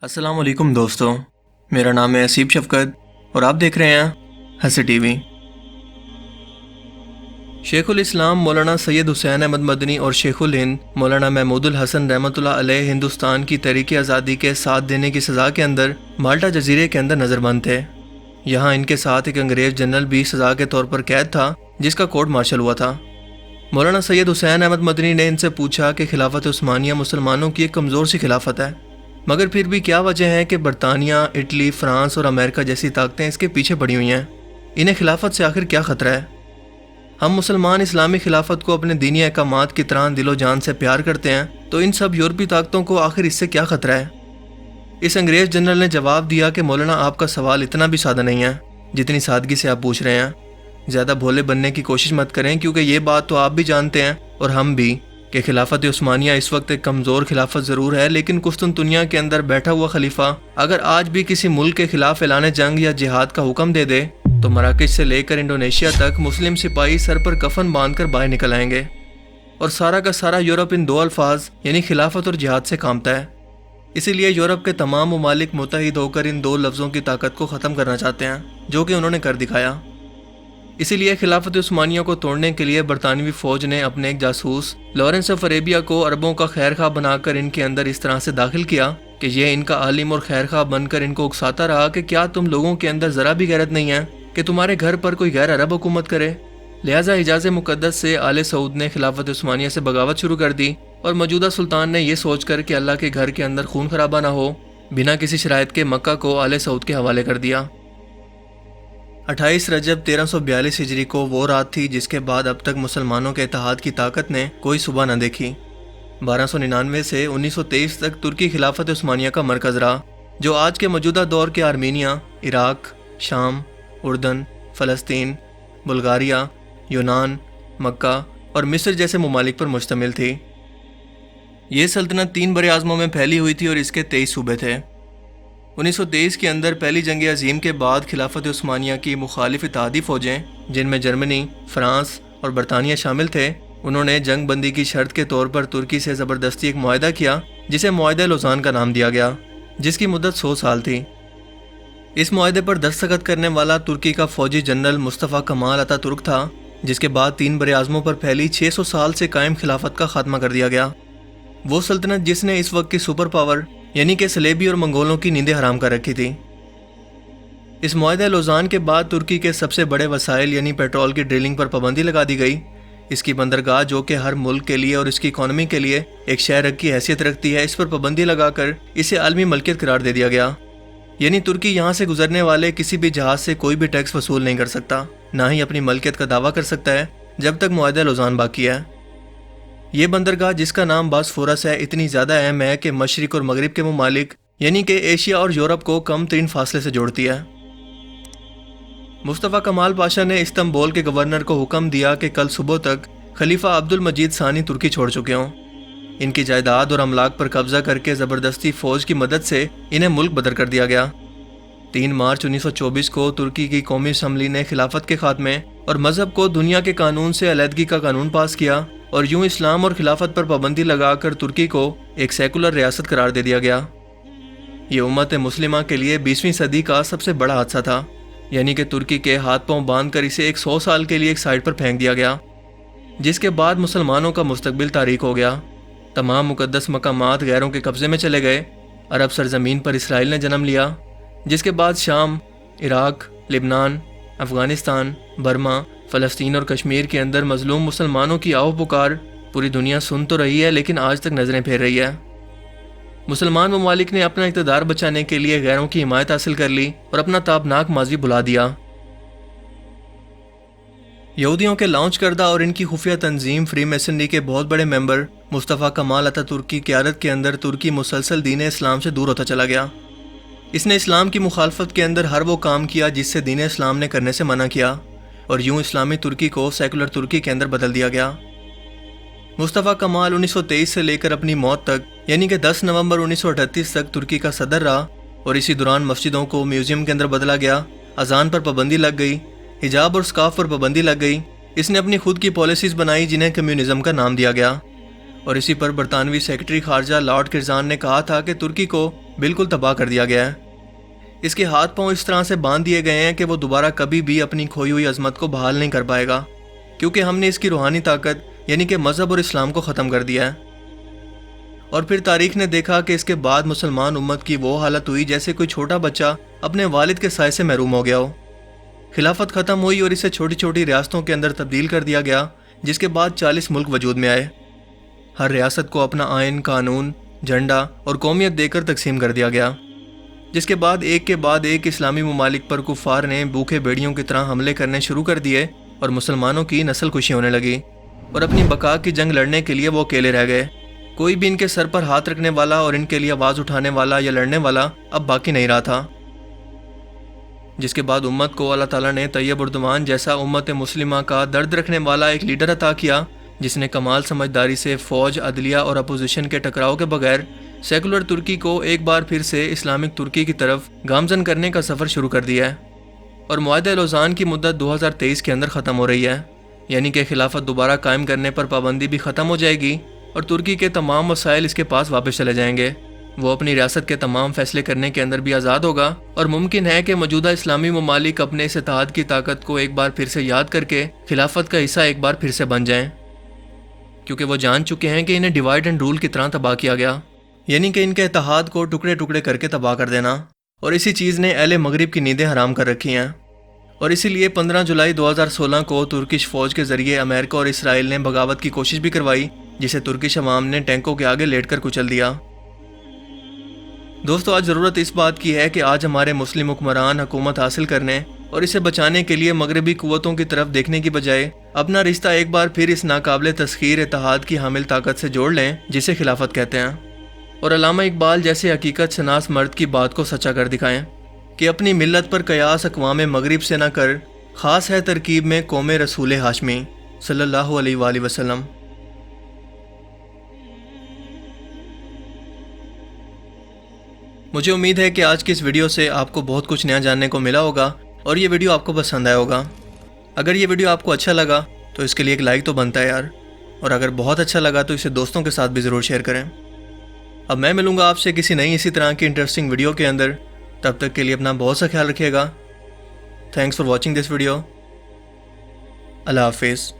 السلام علیکم دوستو، میرا نام ہے اسیب شفقت اور آپ دیکھ رہے ہیں ہنسی ٹی وی۔ شیخ الاسلام مولانا سید حسین احمد مدنی اور شیخ الہند مولانا محمود الحسن رحمۃ اللہ علیہ ہندوستان کی تحریک آزادی کے ساتھ دینے کی سزا کے اندر مالٹا جزیرے کے اندر نظر بند تھے۔ یہاں ان کے ساتھ ایک انگریز جنرل بھی سزا کے طور پر قید تھا جس کا کورٹ مارشل ہوا تھا۔ مولانا سید حسین احمد مدنی نے ان سے پوچھا کہ خلافت عثمانیہ مسلمانوں کی ایک کمزور سی خلافت ہے، مگر پھر بھی کیا وجہ ہے کہ برطانیہ، اٹلی، فرانس اور امریکہ جیسی طاقتیں اس کے پیچھے پڑی ہوئی ہیں؟ انہیں خلافت سے آخر کیا خطرہ ہے؟ ہم مسلمان اسلامی خلافت کو اپنے دینی احکامات کی طرح دل و جان سے پیار کرتے ہیں، تو ان سب یورپی طاقتوں کو آخر اس سے کیا خطرہ ہے؟ اس انگریز جنرل نے جواب دیا کہ مولانا آپ کا سوال اتنا بھی سادہ نہیں ہے جتنی سادگی سے آپ پوچھ رہے ہیں۔ زیادہ بھولے بننے کی کوشش مت کریں، کیونکہ یہ بات تو آپ بھی جانتے ہیں اور ہم بھی کہ خلافت عثمانیہ اس وقت ایک کمزور خلافت ضرور ہے، لیکن قسطنطنیہ کے اندر بیٹھا ہوا خلیفہ اگر آج بھی کسی ملک کے خلاف اعلان جنگ یا جہاد کا حکم دے دے تو مراکش سے لے کر انڈونیشیا تک مسلم سپاہی سر پر کفن باندھ کر باہر نکل آئیں گے، اور سارا کا سارا یورپ ان دو الفاظ یعنی خلافت اور جہاد سے کامتا ہے۔ اسی لیے یورپ کے تمام ممالک متحد ہو کر ان دو لفظوں کی طاقت کو ختم کرنا چاہتے ہیں، جو کہ انہوں نے کر دکھایا۔ اسی لیے خلافت عثمانیہ کو توڑنے کے لیے برطانوی فوج نے اپنے ایک جاسوس لارنس آف عربیہ کو عربوں کا خیر خواہ بنا کر ان کے اندر اس طرح سے داخل کیا کہ یہ ان کا عالم اور خیر خواہ بن کر ان کو اکساتا رہا کہ کیا تم لوگوں کے اندر ذرا بھی غیرت نہیں ہے کہ تمہارے گھر پر کوئی غیر عرب حکومت کرے؟ لہٰذا حجاز مقدس سے آل سعود نے خلافت عثمانیہ سے بغاوت شروع کر دی، اور موجودہ سلطان نے یہ سوچ کر کہ اللہ کے گھر کے اندر خون خرابہ نہ ہو، بنا کسی شرائط کے مکہ کو آل سعود کے حوالے کر دیا۔ 28 رجب 1342 ہجری کو وہ رات تھی جس کے بعد اب تک مسلمانوں کے اتحاد کی طاقت نے کوئی صبح نہ دیکھی۔ 1299 سے 1923 تک ترکی خلافت عثمانیہ کا مرکز رہا، جو آج کے موجودہ دور کے آرمینیا، عراق، شام، اردن، فلسطین، بلغاریہ، یونان، مکہ اور مصر جیسے ممالک پر مشتمل تھی۔ یہ سلطنت 3 بر اعظموں میں پھیلی ہوئی تھی اور اس کے 23 صوبے تھے۔ 1923 کے اندر پہلی جنگ عظیم کے بعد خلافت عثمانیہ کی مخالف اتحادی فوجیں، جن میں جرمنی، فرانس اور برطانیہ شامل تھے، انہوں نے جنگ بندی کی شرط کے طور پر ترکی سے زبردستی ایک معاہدہ کیا جسے معاہدہ لوزان کا نام دیا گیا، جس کی مدت 100 سال تھی۔ اس معاہدے پر دستخط کرنے والا ترکی کا فوجی جنرل مصطفیٰ کمال اتا ترک تھا، جس کے بعد 3 بر اعظموں پر پھیلی 600 سال سے قائم خلافت کا خاتمہ کر دیا گیا۔ وہ سلطنت جس نے اس وقت کی سپر پاور یعنی کہ صلیبی اور منگولوں کی نیندیں حرام کر رکھی تھی۔ اس معاہدہ لوزان کے بعد ترکی کے سب سے بڑے وسائل یعنی پیٹرول کی ڈرلنگ پر پابندی لگا دی گئی۔ اس کی بندرگاہ، جو کہ ہر ملک کے لیے اور اس کی اکانومی کے لیے ایک شہر کی حیثیت رکھتی ہے، اس پر پابندی لگا کر اسے عالمی ملکیت قرار دے دیا گیا۔ یعنی ترکی یہاں سے گزرنے والے کسی بھی جہاز سے کوئی بھی ٹیکس وصول نہیں کر سکتا، نہ ہی اپنی ملکیت کا دعویٰ کر سکتا ہے جب تک معاہدہ لوزان باقی ہے۔ یہ بندرگاہ، جس کا نام باسفورس ہے، اتنی زیادہ اہم ہے کہ مشرق اور مغرب کے ممالک یعنی کہ ایشیا اور یورپ کو کم ترین فاصلے سے جوڑتی ہے۔ مصطفیٰ کمال پاشا نے استنبول کے گورنر کو حکم دیا کہ کل صبح تک خلیفہ عبد المجید ثانی ترکی چھوڑ چکے ہوں۔ ان کی جائیداد اور املاک پر قبضہ کر کے زبردستی فوج کی مدد سے انہیں ملک بدر کر دیا گیا۔ 3 مارچ 1924 کو ترکی کی قومی اسمبلی نے خلافت کے خاتمے اور مذہب کو دنیا کے قانون سے علیحدگی کا قانون پاس کیا، اور یوں اسلام اور خلافت پر پابندی لگا کر ترکی کو ایک سیکولر ریاست قرار دے دیا گیا۔ یہ امت مسلمہ کے لیے 20ویں صدی کا سب سے بڑا حادثہ تھا، یعنی کہ ترکی کے ہاتھ پاؤں باندھ کر اسے 100 سال کے لیے ایک سائڈ پر پھینک دیا گیا، جس کے بعد مسلمانوں کا مستقبل تاریک ہو گیا۔ تمام مقدس مقامات غیروں کے قبضے میں چلے گئے۔ عرب سرزمین پر اسرائیل نے جنم لیا، جس کے بعد شام، عراق، لبنان، افغانستان، برما، فلسطین اور کشمیر کے اندر مظلوم مسلمانوں کی آہ و پکار پوری دنیا سن تو رہی ہے، لیکن آج تک نظریں پھیر رہی ہے۔ مسلمان ممالک نے اپنا اقتدار بچانے کے لیے غیروں کی حمایت حاصل کر لی اور اپنا تابناک ماضی بھلا دیا۔ یہودیوں کے لانچ کردہ اور ان کی خفیہ تنظیم فری میسنری کے بہت بڑے ممبر مصطفیٰ کمال اتا ترک کی قیادت کے اندر ترکی مسلسل دین اسلام سے دور ہوتا چلا گیا۔ اس نے اسلام کی مخالفت کے اندر ہر وہ کام کیا جس سے دین اسلام نے کرنے سے منع کیا، اور یوں اسلامی ترکی کو سیکولر ترکی کے اندر بدل دیا گیا۔ مصطفیٰ کمال 1923 سے لے کر اپنی موت تک یعنی کہ 10 نومبر 1938 تک ترکی کا صدر رہا، اور اسی دوران مسجدوں کو میوزیم کے اندر بدلا گیا، اذان پر پابندی لگ گئی، حجاب اور سکارف پر پابندی لگ گئی۔ اس نے اپنی خود کی پالیسیز بنائی جنہیں کمیونزم کا نام دیا گیا، اور اسی پر برطانوی سیکرٹری خارجہ لارڈ کرزان نے کہا تھا کہ ترکی کو بالکل تباہ کر دیا گیا ہے. اس کے ہاتھ پاؤں اس طرح سے باندھ دیے گئے ہیں کہ وہ دوبارہ کبھی بھی اپنی کھوئی ہوئی عظمت کو بحال نہیں کر پائے گا، کیونکہ ہم نے اس کی روحانی طاقت یعنی کہ مذہب اور اسلام کو ختم کر دیا ہے. اور پھر تاریخ نے دیکھا کہ اس کے بعد مسلمان امت کی وہ حالت ہوئی جیسے کوئی چھوٹا بچہ اپنے والد کے سائے سے محروم ہو گیا ہو. خلافت ختم ہوئی اور اسے چھوٹی چھوٹی ریاستوں کے اندر تبدیل کر دیا گیا، جس کے بعد 40 ملک وجود میں آئے. ہر ریاست کو اپنا آئین، قانون، جھنڈا اور قومیت دے کر تقسیم کر دیا گیا، جس کے بعد ایک اسلامی ممالک پر کفار نے بھوکے بھیڑیوں کی طرح حملے کرنے شروع کر دیے اور مسلمانوں کی نسل کشی ہونے لگی اور اپنی بقا کی جنگ لڑنے کے لیے وہ اکیلے رہ گئے. کوئی بھی ان کے سر پر ہاتھ رکھنے والا اور ان کے لیے آواز اٹھانے والا یا لڑنے والا اب باقی نہیں رہا تھا. جس کے بعد امت کو اللہ تعالیٰ نے طیب اردوان جیسا امت مسلمہ کا درد رکھنے والا ایک لیڈر عطا کیا، جس نے کمال سمجھداری سے فوج، عدلیہ اور اپوزیشن کے ٹکراؤ کے بغیر سیکولر ترکی کو ایک بار پھر سے اسلامک ترکی کی طرف گامزن کرنے کا سفر شروع کر دیا ہے. اور معاہدہ لوزان کی مدت 2023 کے اندر ختم ہو رہی ہے، یعنی کہ خلافت دوبارہ قائم کرنے پر پابندی بھی ختم ہو جائے گی اور ترکی کے تمام وسائل اس کے پاس واپس چلے جائیں گے. وہ اپنی ریاست کے تمام فیصلے کرنے کے اندر بھی آزاد ہوگا اور ممکن ہے کہ موجودہ اسلامی ممالک اپنے اس اتحاد کی طاقت کو ایک بار پھر سے یاد کر کے خلافت کا حصہ ایک بار پھر سے بن جائیں، کیونکہ وہ جان چکے ہیں کہ انہیں ڈیوائیڈ اینڈ رول کی طرح تباہ کیا گیا، یعنی کہ ان کے اتحاد کو ٹکڑے ٹکڑے کر کے تباہ کر دینا. اور اسی چیز نے اہل مغرب کی نیندیں حرام کر رکھی ہیں. اور اسی لیے 15 جولائی 2016 کو ترکش فوج کے ذریعے امریکہ اور اسرائیل نے بغاوت کی کوشش بھی کروائی، جسے ترکش عوام نے ٹینکوں کے آگے لیٹ کر کچل دیا. دوستو، آج ضرورت اس بات کی ہے کہ آج ہمارے مسلم حکمران حکومت حاصل کرنے اور اسے بچانے کے لیے مغربی قوتوں کی طرف دیکھنے کی بجائے اپنا رشتہ ایک بار پھر اس ناقابل تسخیر اتحاد کی حامل طاقت سے جوڑ لیں جسے خلافت کہتے ہیں، اور علامہ اقبال جیسے حقیقت شناس مرد کی بات کو سچا کر دکھائیں کہ اپنی ملت پر قیاس اقوام مغرب سے نہ کر، خاص ہے ترکیب میں قوم رسول ہاشمی صلی اللہ علیہ وآلہ وسلم. مجھے امید ہے کہ آج کی اس ویڈیو سے آپ کو بہت کچھ نیا جاننے کو ملا ہوگا اور یہ ویڈیو آپ کو پسند آیا ہوگا. اگر یہ ویڈیو آپ کو اچھا لگا تو اس کے لیے ایک لائک تو بنتا ہے یار، اور اگر بہت اچھا لگا تو اسے دوستوں کے ساتھ بھی ضرور شیئر کریں. اب میں ملوں گا آپ سے کسی نئی اسی طرح کی انٹرسٹنگ ویڈیو کے اندر. تب تک کے لیے اپنا بہت سا خیال رکھیے گا. Thanks for watching this video. اللہ حافظ.